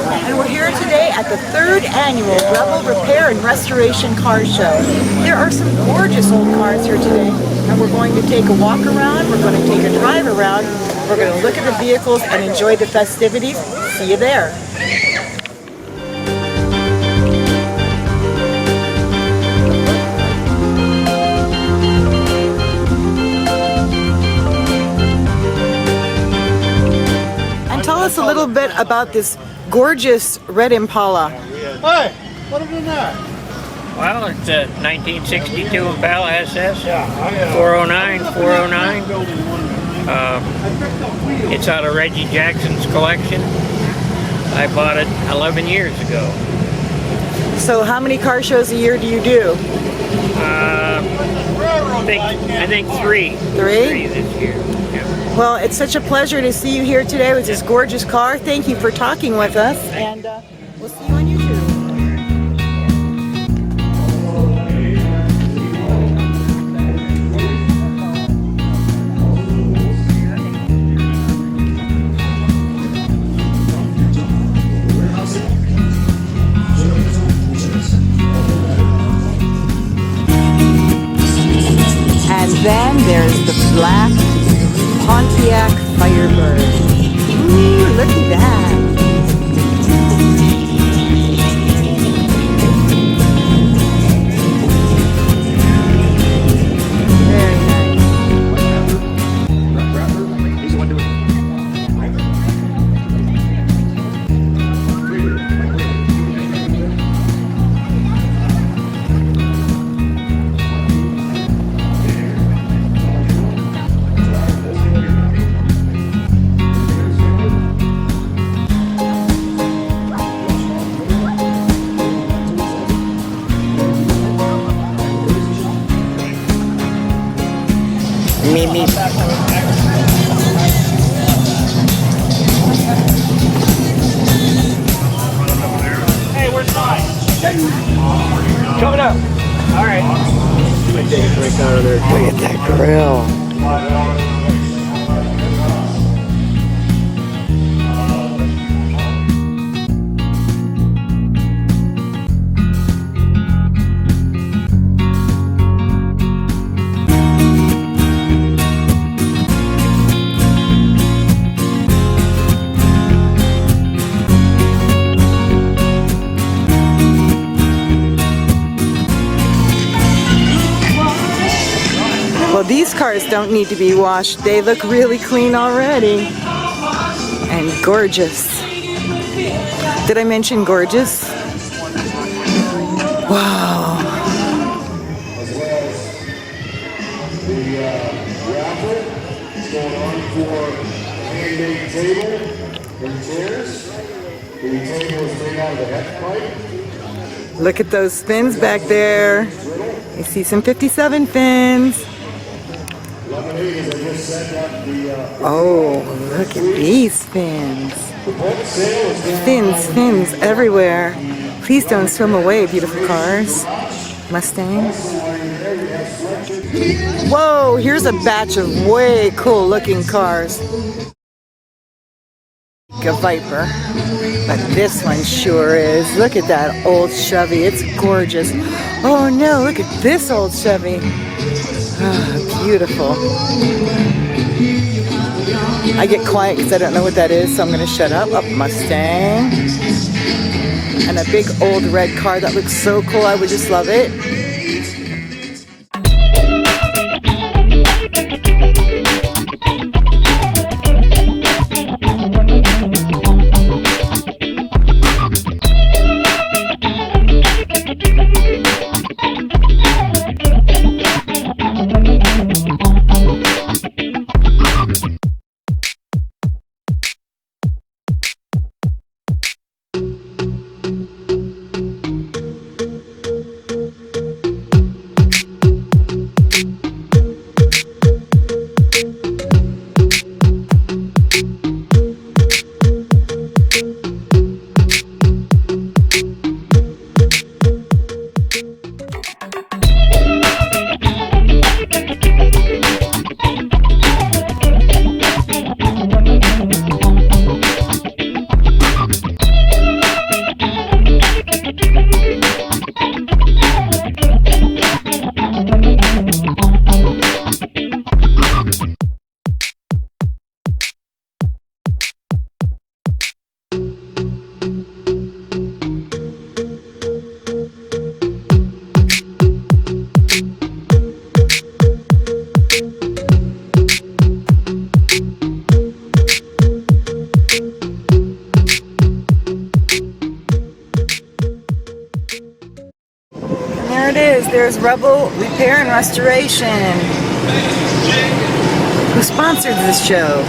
and we're here today at the 3rd annual Rebel Repair and Restoration Car Show. There are some gorgeous old cars here today, and we're going to take a walk around, we're going to take a drive around, we're going to look at the vehicles and enjoy the festivities. See you there. Tell us a little bit about this gorgeous red Impala. Hey, what have you done? Well, it's a 1962 Impala SS, 409, 409. It's out of Reggie Jackson's collection. I bought it 11 years ago. So how many car shows a year do you do? I think three. Three this year. Well, it's such a pleasure to see you here today with this gorgeous car. Thank you for talking with us, and we'll see you on YouTube. And then there's the black Pontiac Firebird. Ooh, look at that. Very nice. Me. Hey, where's mine? Coming up. All right. Look at that grill. Well, these cars don't need to be washed. They look really clean already. And gorgeous. Did I mention gorgeous? Wow. As well as the raffle is going on for handmade table and chairs. The table is made out of the heck pipe. Look at those fins back there. You see some 57 fins. Oh, look at these fins. Fins everywhere. Please don't swim away, beautiful cars. Mustangs. Whoa, here's a batch of way cool looking cars. A Viper, but this one sure is. Look at that old Chevy. It's gorgeous. Oh no, look at this old Chevy. Oh, beautiful. I get quiet because I don't know what that is, so I'm going to shut up. Oh, Mustang. And a big old red car that looks so cool. I would just love it. there it is. There's Rebel Repair and Restoration, who sponsored this show.